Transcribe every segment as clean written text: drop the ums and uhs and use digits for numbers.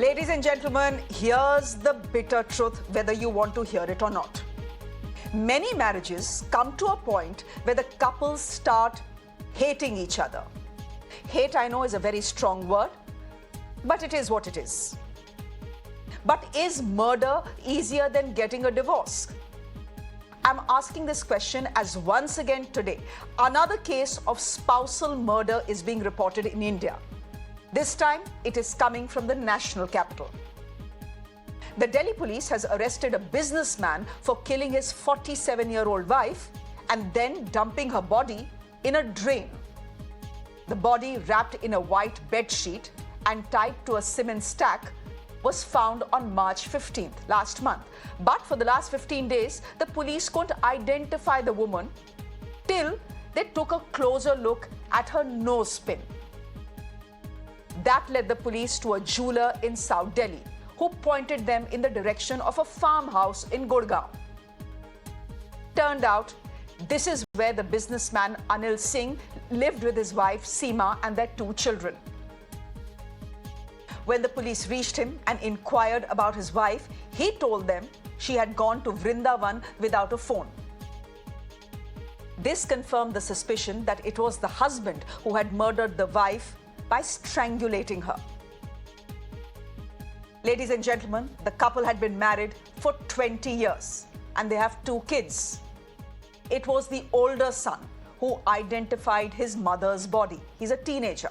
Ladies and gentlemen, here's the bitter truth, whether you want to hear it or not. Many marriages come to a point where the couples start hating each other. Hate, I know, is a very strong word, but it is what it is. But is murder easier than getting a divorce? I'm asking this question as once again today, another case of spousal murder is being reported in India. This time, it is coming from the national capital. The Delhi police has arrested a businessman for killing his 47-year-old wife and then dumping her body in a drain. The body, wrapped in a white bedsheet and tied to a cement stack, was found on March 15th, last month. But for the last 15 days, the police couldn't identify the woman till they took a closer look at her nose pin. That led the police to a jeweler in South Delhi, who pointed them in the direction of a farmhouse in Gurgaon. Turned out, this is where the businessman Anil Singh lived with his wife Seema and their 2 children. When the police reached him and inquired about his wife, he told them she had gone to Vrindavan without a phone. This confirmed the suspicion that it was the husband who had murdered the wife by strangulating her. Ladies and gentlemen, the couple had been married for 20 years and they have 2 kids. It was the older son who identified his mother's body. He's a teenager.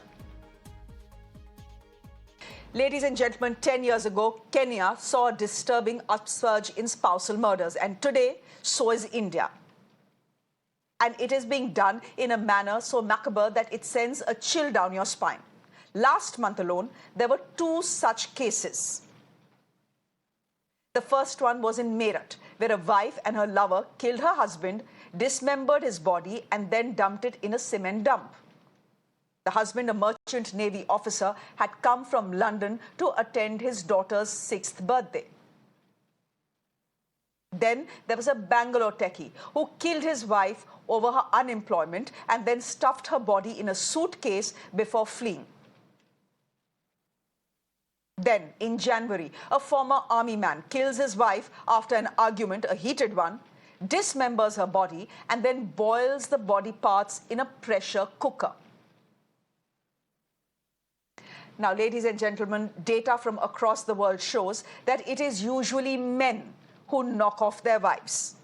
Ladies and gentlemen, 10 years ago, Kenya saw a disturbing upsurge in spousal murders, and today, so is India. And it is being done in a manner so macabre that it sends a chill down your spine. Last month alone, there were 2 such cases. The first one was in Meerut, where a wife and her lover killed her husband, dismembered his body, and then dumped it in a cement dump. The husband, a merchant navy officer, had come from London to attend his daughter's 6th birthday. Then there was a Bangalore techie who killed his wife over her unemployment and then stuffed her body in a suitcase before fleeing. Then, in January, a former army man kills his wife after an argument, a heated one, dismembers her body, and then boils the body parts in a pressure cooker. Now, ladies and gentlemen, data from across the world shows that it is usually men who knock off their wives.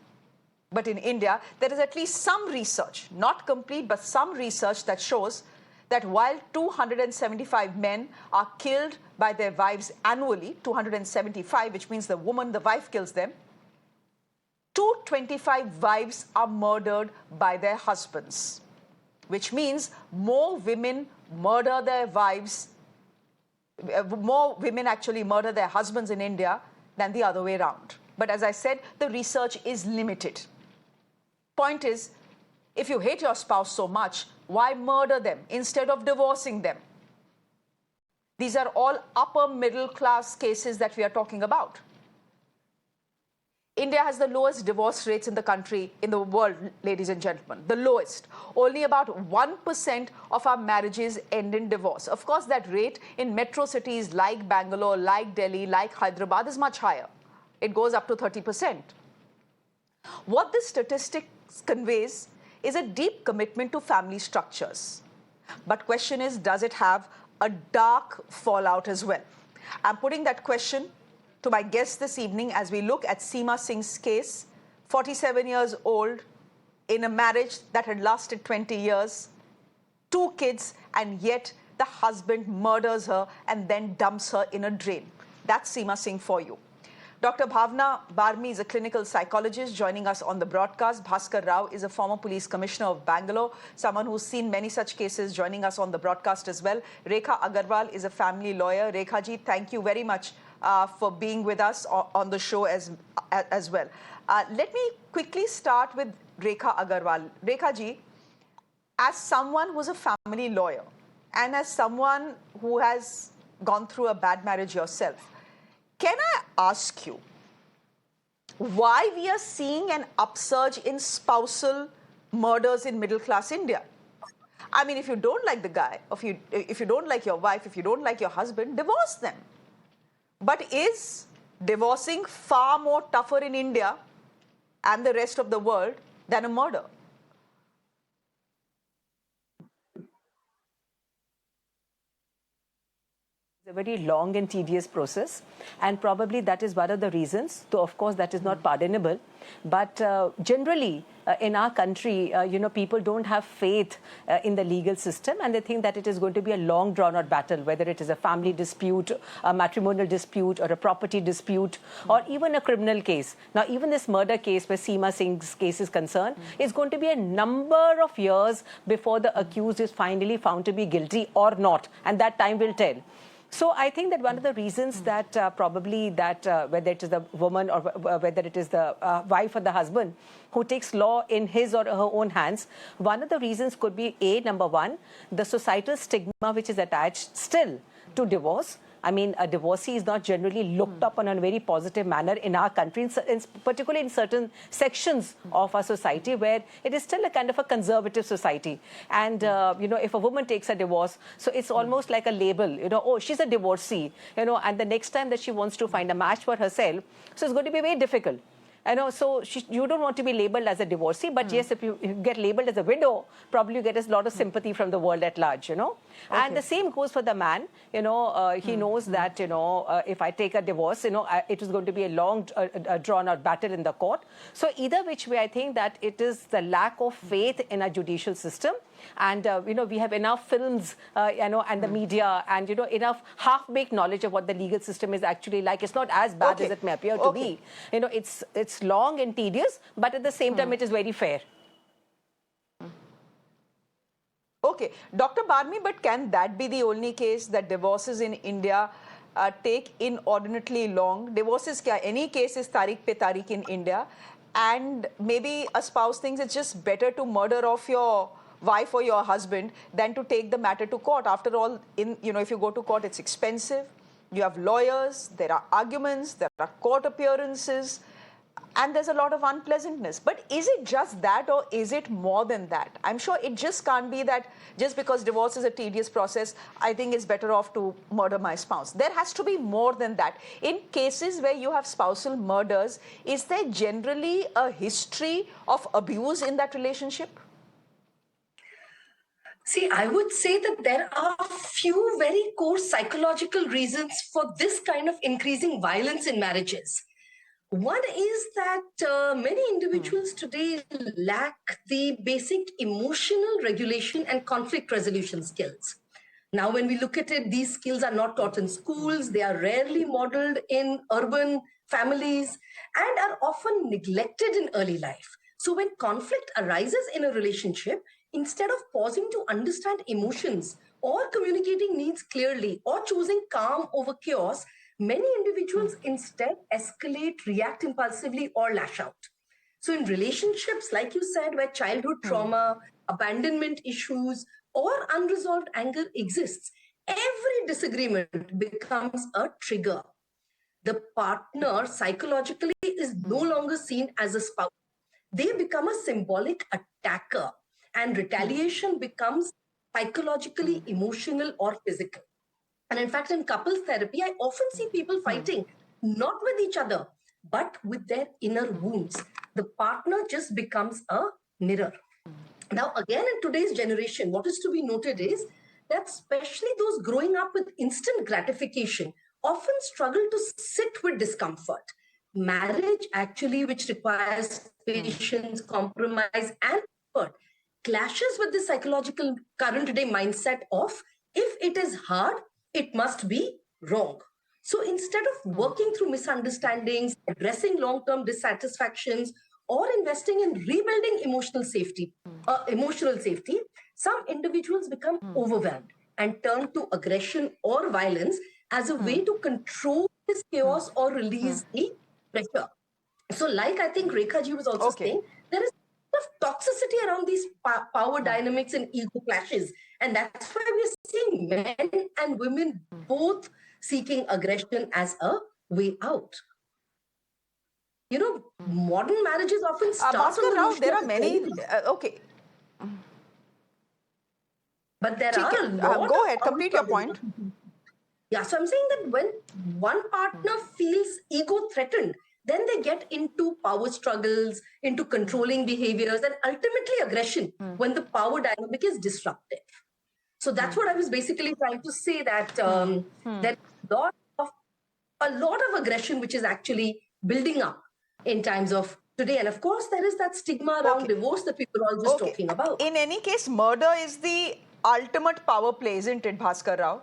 But in India, there is at least some research, not complete, but some research that shows that while 275 men are killed by their wives annually, 275, which means the woman, the wife kills them, 225 wives are murdered by their husbands, which means more women murder their wives, more women actually murder their husbands in India than the other way around. But as I said, the research is limited. Point is, if you hate your spouse so much, why murder them instead of divorcing them? These are all upper middle class cases that we are talking about. India has the lowest divorce rates in the country, in the world, ladies and gentlemen, the lowest. Only about 1% of our marriages end in divorce. Of course, that rate in metro cities like Bangalore, like Delhi, like Hyderabad is much higher. It goes up to 30%. What this statistic conveys is a deep commitment to family structures. But question is, does it have a dark fallout as well? I'm putting that question to my guest this evening as we look at Seema Singh's case, 47 years old, in a marriage that had lasted 20 years, 2 kids, and yet the husband murders her and then dumps her in a drain. That's Seema Singh for you. Dr. Bhavna Barmi is a clinical psychologist joining us on the broadcast. Bhaskar Rao is a former police commissioner of Bangalore, someone who's seen many such cases, joining us on the broadcast as well. Rekha Aggarwal is a family lawyer. Rekha ji, thank you very much for being with us on the show as well. Let me quickly start with Rekha Aggarwal. Rekha ji, as someone who's a family lawyer and as someone who has gone through a bad marriage yourself, can I ask you why we are seeing an upsurge in spousal murders in middle-class India? I mean, if you don't like the guy, if you don't like your wife, if you don't like your husband, divorce them. But is divorcing far more tougher in India and the rest of the world than a murder? A very long and tedious process, and probably that is one of the reasons, though of course that is not pardonable, but generally in our country, people don't have faith in the legal system, and they think that it is going to be a long drawn out battle, whether it is a family dispute, a matrimonial dispute, or a property dispute, or even a criminal case. Now even this murder case where Seema Singh's case is concerned, is going to be a number of years before the accused is finally found to be guilty or not, and that time will tell. So I think that one of the reasons that probably that whether it is the woman or whether it is the wife or the husband who takes law in his or her own hands, one of the reasons could be number one, the societal stigma which is attached still to divorce. I mean, a divorcee is not generally looked upon in a very positive manner in our country, particularly in certain sections of our society where it is still a kind of a conservative society. And, if a woman takes a divorce, so it's almost like a label, oh, she's a divorcee, and the next time that she wants to find a match for herself, so it's going to be very difficult. So you don't want to be labeled as a divorcee, but yes, if you get labeled as a widow, probably you get a lot of sympathy from the world at large, Okay. And the same goes for the man, he knows that, if I take a divorce, it is going to be a long, drawn-out battle in the court. So either which way, I think that it is the lack of faith in our judicial system. And, we have enough films, and the media and, enough half-baked knowledge of what the legal system is actually like. It's not as bad as it may appear to be. It's long and tedious, but at the same time, it is very fair. Okay. Dr. Barmi, but can that be the only case that divorces in India take inordinately long? Divorces, any case is Tariq pe Tariq in India, and maybe a spouse thinks it's just better to murder off your wife or your husband than to take the matter to court. After all, if you go to court, it's expensive. You have lawyers, there are arguments, there are court appearances, and there's a lot of unpleasantness. But is it just that, or is it more than that? I'm sure it just can't be that just because divorce is a tedious process, I think it's better off to murder my spouse. There has to be more than that. In cases where you have spousal murders, is there generally a history of abuse in that relationship? See, I would say that there are a few very core psychological reasons for this kind of increasing violence in marriages. One is that many individuals today lack the basic emotional regulation and conflict resolution skills. Now, when we look at it, these skills are not taught in schools, they are rarely modeled in urban families, and are often neglected in early life. So when conflict arises in a relationship, instead of pausing to understand emotions or communicating needs clearly or choosing calm over chaos, many individuals instead escalate, react impulsively, or lash out. So in relationships, like you said, where childhood trauma, abandonment issues, or unresolved anger exists, every disagreement becomes a trigger. The partner psychologically is no longer seen as a spouse. They become a symbolic attacker, and retaliation becomes psychologically emotional or physical. And in fact, in couples therapy, I often see people fighting not with each other, but with their inner wounds. The partner just becomes a mirror. Now, again, in today's generation, what is to be noted is that especially those growing up with instant gratification often struggle to sit with discomfort. Marriage, actually, which requires patience, compromise, and effort, clashes with the psychological current day mindset of if it is hard, it must be wrong. So instead of working through misunderstandings, addressing long-term dissatisfactions, or investing in rebuilding emotional safety, some individuals become overwhelmed and turn to aggression or violence as a way to control this chaos or release the pressure. So, like I think Rekha ji was also saying, there is of toxicity around these power dynamics and ego clashes. And that's why we're seeing men and women both seeking aggression as a way out. Modern marriages often start Bhaskar on the Rao, notion there of are many, but there are a lot go ahead, complete your point. Yeah, so I'm saying that when one partner feels ego threatened, then they get into power struggles, into controlling behaviors, and ultimately aggression when the power dynamic is disrupted. So that's what I was basically trying to say, that there's of a lot of aggression which is actually building up in times of today. And of course, there is that stigma around Okay. divorce that we were all just Okay. talking about. In any case, murder is the ultimate power play, isn't it, Bhaskar Rao?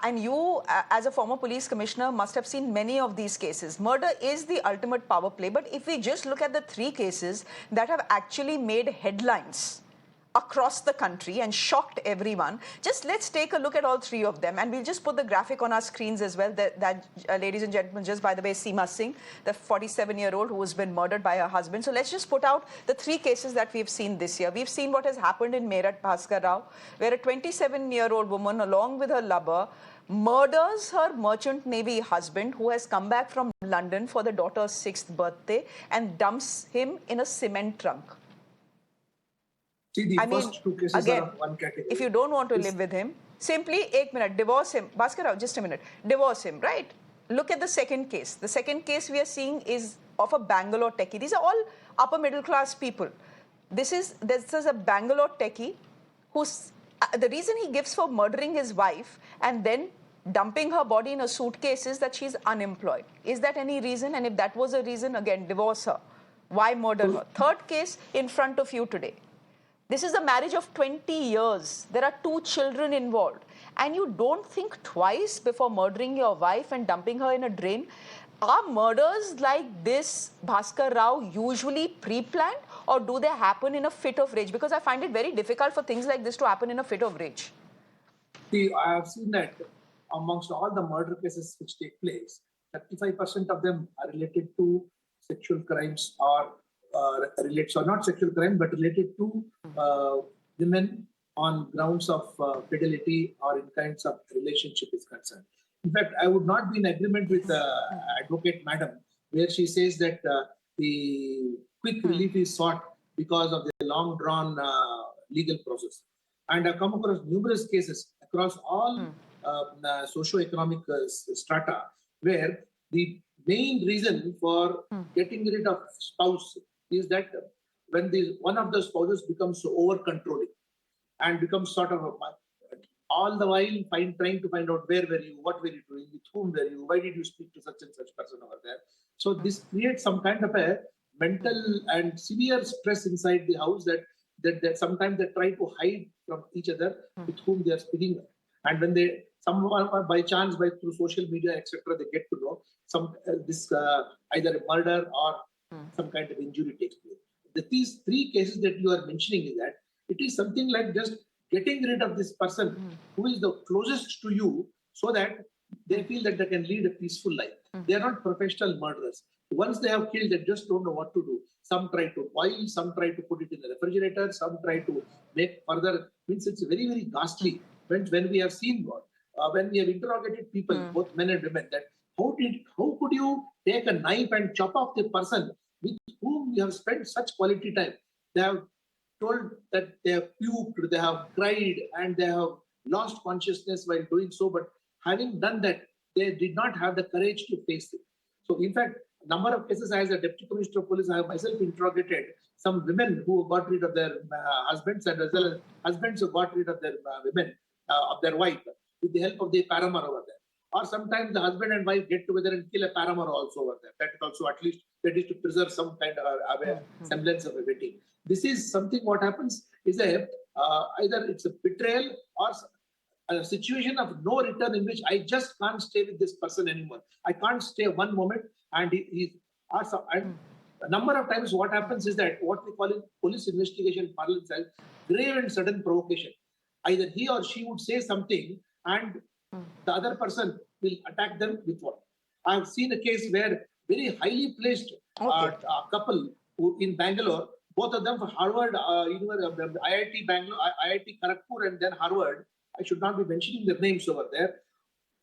And you, as a former police commissioner, must have seen many of these cases. Murder is the ultimate power play. But if we just look at the three cases that have actually made headlines across the country and shocked everyone, just let's take a look at all three of them, and we'll just put the graphic on our screens as well. Ladies and gentlemen, just by the way, Seema Singh, the 47-year-old who has been murdered by her husband. So let's just put out the three cases that we've seen this year. We've seen what has happened in Meerut, Bhaskar Rao, where a 27-year-old woman, along with her lover, murders her merchant navy husband, who has come back from London for the daughter's 6th birthday, and dumps him in a cement trunk. See, the first two cases again, are of one category. if you don't want to live with him, simply, 1 minute, divorce him. Bhaskar Rao, just a minute. Divorce him, right? Look at the second case. The second case we are seeing is of a Bangalore techie. These are all upper middle class people. This is a Bangalore techie who's, the reason he gives for murdering his wife and then dumping her body in a suitcase is that she's unemployed. Is that any reason? And if that was a reason, again, divorce her. Why murder her? Third case in front of you today. This is a marriage of 20 years. There are 2 children involved. And you don't think twice before murdering your wife and dumping her in a drain. Are murders like this, Bhaskar Rao, usually pre-planned, or do they happen in a fit of rage? Because I find it very difficult for things like this to happen in a fit of rage. See, I have seen that amongst all the murder cases which take place, 35% of them are related to sexual crimes or not sexual crime, but related to women on grounds of fidelity or in kinds of relationship is concerned. In fact, I would not be in agreement with Advocate Madam, where she says that the quick relief is sought because of the long-drawn legal process. And I've come across numerous cases across all socio-economic strata where the main reason for getting rid of spouse is that when one of the spouses becomes so over-controlling and becomes sort of all the while trying to find out where were you, what were you doing, with whom were you, why did you speak to such and such person over there. So this creates some kind of a mental and severe stress inside the house that sometimes they try to hide from each other with whom they are speaking. And when someone by chance, through social media, etc., they get to know either a murder or some kind of injury takes place. These three cases that you are mentioning is that it is something like just getting rid of this person who is the closest to you so that they feel that they can lead a peaceful life. They are not professional murderers. Once they have killed, they just don't know what to do. Some try to boil, some try to put it in the refrigerator, some try to make further. Means it's very, very ghastly. When we have seen when we have interrogated people, both men and women, that how could you take a knife and chop off the person with whom you have spent such quality time? They have told that they have puked, they have cried, and they have lost consciousness while doing so. But having done that, they did not have the courage to face it. So, in fact, a number of cases, as a deputy commissioner of police, I have myself interrogated some women who got rid of their husbands, and as well as husbands who got rid of their women, of their wife, with the help of the paramour over there. Or sometimes the husband and wife get together and kill a paramour also over there. That also, at least, that is to preserve some kind of semblance of a wedding. This is something. What happens is either it's a betrayal or a situation of no return, in which I just can't stay with this person anymore. I can't stay one moment, and a number of times what happens is that what we call in police investigation parlance as grave and sudden provocation. Either he or she would say something and the other person will attack them with what? I have seen a case where very highly placed couple who in Bangalore, both of them for Harvard, IIT Bangalore, IIT Kharagpur, and then Harvard. I should not be mentioning their names over there.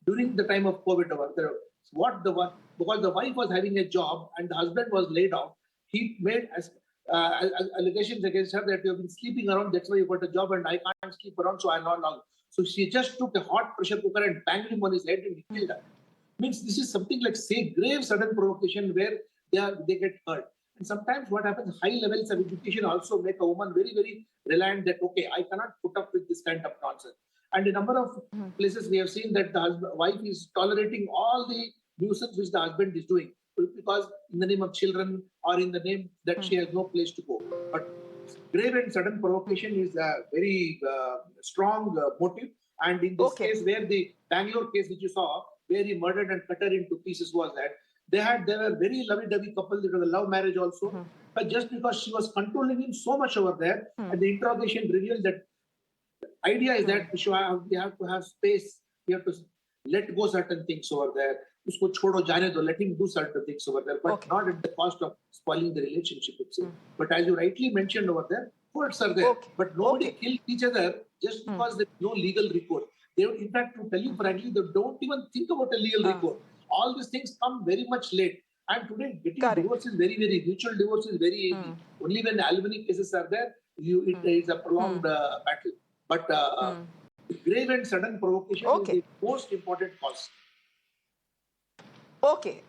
During the time of COVID over there, because the wife was having a job and the husband was laid off, he made allegations against her that you have been sleeping around, that's why you got a job and I can't sleep around, so I'm not allowed. So she just took a hot pressure cooker and banged him on his head and he killed her. Means this is something like, say, grave sudden provocation where they get hurt. And sometimes what happens, high levels of education also make a woman very, very reliant that, okay, I cannot put up with this kind of nonsense. And a number of places we have seen that the wife is tolerating all the nuisance which the husband is doing because in the name of children or in the name that she has no place to go. But grave and sudden provocation is a very strong motive. And in this case, where the Bangalore case which you saw, where he murdered and cut her into pieces, was that they were very lovey-dovey couple. It was a love marriage also. But just because she was controlling him so much over there, and the interrogation revealed that the idea is that we have to have space. We have to let go certain things over there. Usko chodo jane do, let him do certain things over there, but not at the cost of spoiling the relationship itself. But as you rightly mentioned over there, courts are there, but nobody killed each other just because there is no legal recourse. They would, in fact, to tell you frankly, they don't even think about a legal recourse. All these things come very much late. And today, getting divorce is very, very, mutual divorce is very easy. Only when alimony cases are there, it is a prolonged battle. But grave and sudden provocation is the most important cause. Okay.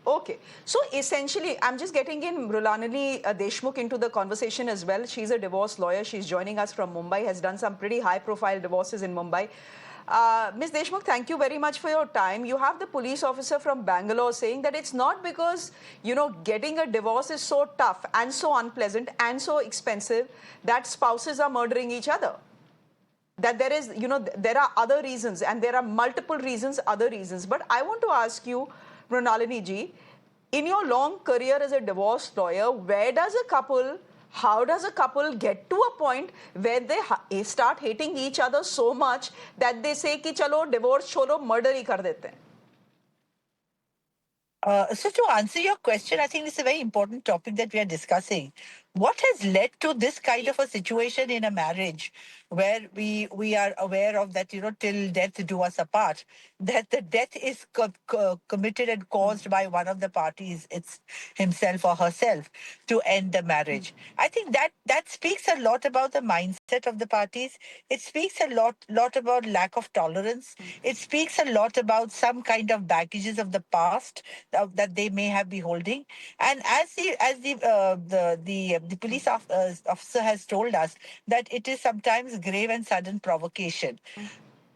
So essentially, I'm just getting in Mrunalini Deshmukh into the conversation as well. She's a divorce lawyer. She's joining us from Mumbai, has done some pretty high-profile divorces in Mumbai. Ms. Deshmukh, thank you very much for your time. You have the police officer from Bangalore saying that it's not because, getting a divorce is so tough and so unpleasant and so expensive that spouses are murdering each other. That there is, there are other reasons, and there are multiple reasons, other reasons. But I want to ask you, Mrunalini ji, in your long career as a divorce lawyer, how does a couple get to a point where they start hating each other so much that they say ki chalo divorce cholo, murder hi kar dete hain? So to answer your question, I think this is a very important topic that we are discussing. What has led to this kind of a situation in a marriage where we are aware of that, till death do us apart, that the death is committed and caused by one of the parties, it's himself or herself, to end the marriage. I think that speaks a lot about the mindset of the parties. It speaks a lot about lack of tolerance. It speaks a lot about some kind of baggages of the past that they may have been holding. And as the police officer has told us, that it is sometimes grave and sudden provocation.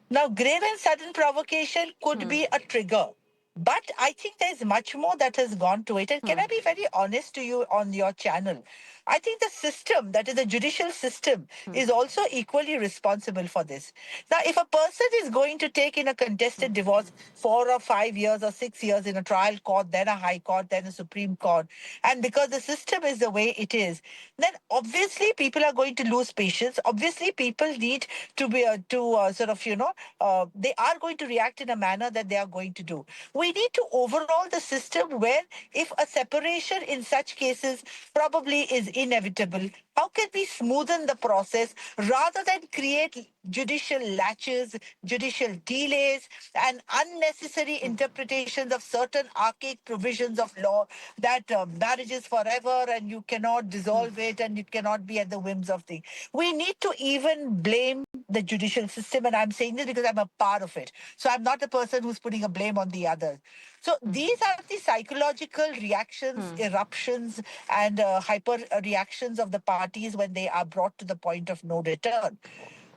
Now, grave and sudden provocation could be a trigger. But I think there's much more that has gone to it. And can I be very honest to you on your channel? I think the system, that is the judicial system, is also equally responsible for this. Now, if a person is going to take in a contested divorce 4 or 5 years or 6 years in a trial court, then a high court, then a Supreme Court, and because the system is the way it is, then obviously people are going to lose patience. Obviously, people need to be they are going to react in a manner that they are going to do. We need to overhaul the system where if a separation in such cases probably is inevitable, how can we smoothen the process rather than create judicial latches, judicial delays, and unnecessary interpretations of certain archaic provisions of law that marriage is forever and you cannot dissolve it and it cannot be at the whims of things. We need to even blame the judicial system, and I'm saying this because I'm a part of it. So I'm not the person who's putting a blame on the other. So these are the psychological reactions, eruptions, and hyper reactions of the parties when they are brought to the point of no return.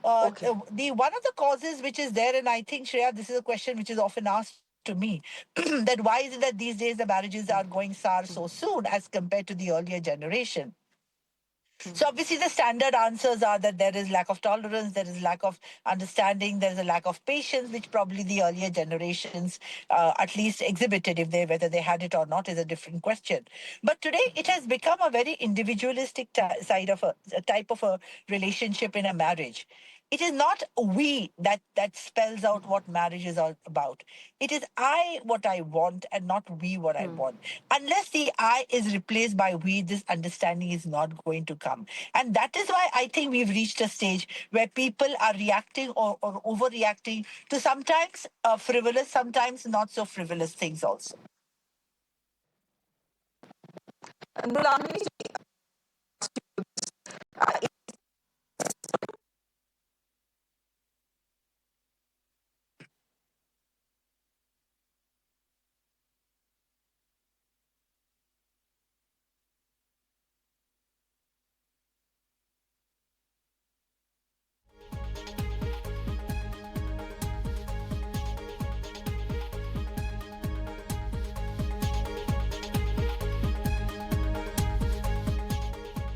The one of the causes which is there, and I think, Shreya, this is a question which is often asked to me, that why is it that these days the marriages are going sour so soon as compared to the earlier generation? So obviously the standard answers are that there is lack of tolerance, there is lack of understanding, there is a lack of patience, which probably the earlier generations at least exhibited. Whether they had it or not is a different question. But today it has become a very individualistic side of a type of a relationship in a marriage. It is not we that spells out what marriage is all about. It is I what I want and not we what I want. Unless the I is replaced by we, this understanding is not going to come. And that is why I think we've reached a stage where people are reacting or overreacting to sometimes frivolous, sometimes not so frivolous things also. Mrunalini ji,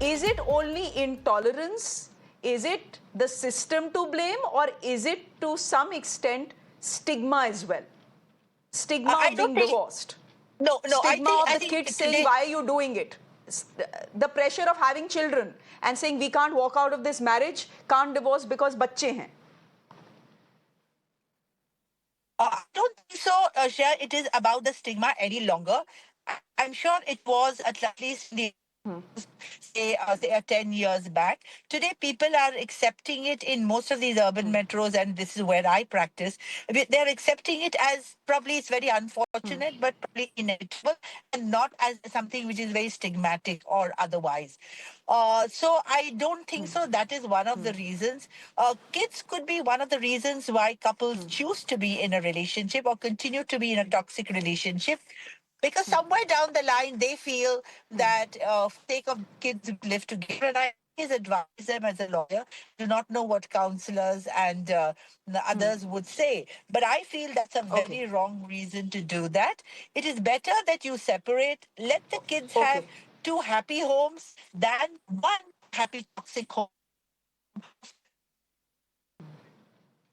Is it only intolerance? Is it the system to blame, or is it to some extent stigma as well? Stigma I of don't being think. divorced. No, Stigma of I the think kids saying, today. why are you doing it? The pressure of having children and saying, we can't walk out of this marriage, can't divorce because bacche hain. I don't think so, Shreya, it is about the stigma any longer. I'm sure it was at least say 10 years back. Today, people are accepting it in most of these urban metros, and this is where I practice. They're accepting it as probably it's very unfortunate, but probably inevitable, and not as something which is very stigmatic or otherwise. So I don't think so. That is one of the reasons. Kids could be one of the reasons why couples choose to be in a relationship or continue to be in a toxic relationship, because somewhere down the line they feel that for sake of kids we live together. And I always advise them as a lawyer, do not know what counselors and the others would say, but I feel that's a Okay. very wrong reason to do that. It is better that you separate, let the kids have Okay. two happy homes than one happy toxic home.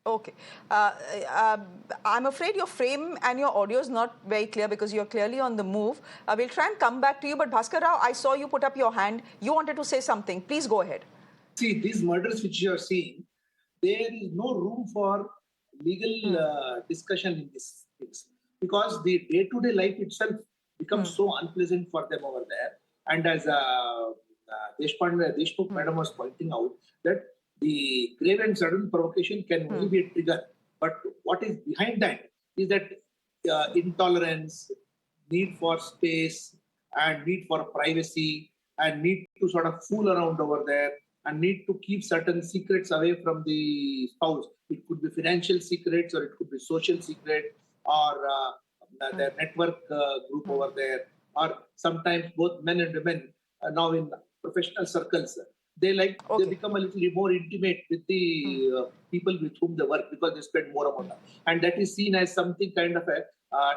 Okay. Uh, uh, I'm afraid your frame and your audio is not very clear because you're clearly on the move. We'll try and come back to you, but Bhaskar Rao, I saw you put up your hand. You wanted to say something. Please go ahead. See, these murders which you are seeing, there is no room for legal discussion in these things because the day-to-day life itself becomes so unpleasant for them over there. And as Deshmukh madam was pointing out, that the grave and sudden provocation can only be a trigger. But what is behind that is that intolerance, need for space, and need for privacy, and need to sort of fool around over there, and need to keep certain secrets away from the spouse. It could be financial secrets, or it could be social secret, or their network group over there, or sometimes both men and women now in professional circles. They become a little more intimate with the people with whom they work because they spend more amount of, and that is seen as something kind of a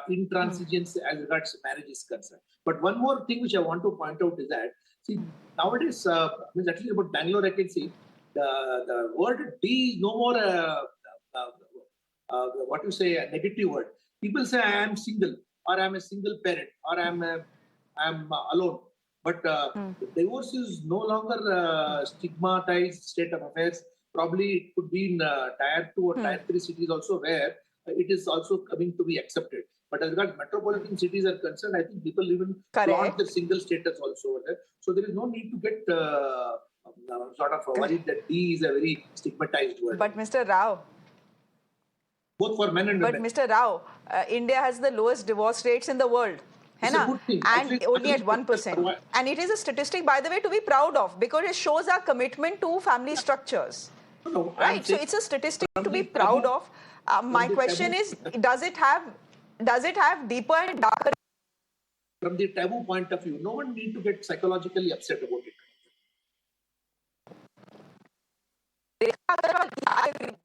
intransigence as regards marriage is concerned. But one more thing which I want to point out is that, see, nowadays, at least about Bangalore, I can see the word D is no more what you say, a negative word. People say I am single, or I am a single parent, or I am alone. But divorce is no longer stigmatized state of affairs. Probably it could be in tier 2 or tier 3 cities also, where it is also coming to be accepted. But as regards metropolitan cities are concerned, I think people even flaunt their single status also over there. So there is no need to get sort of worried that D is a very stigmatized word. But Mr. Rao, both for men and women. But Mr. Rao, India has the lowest divorce rates in the world. It's a good thing. And only at 1%. And it is a statistic, by the way, to be proud of because it shows our commitment to family structures. No, right? So it's a statistic to be proud of. My question is, does it have deeper and darker? From the taboo point of view, no one need to get psychologically upset about it. Rekha Aggarwal, I agree.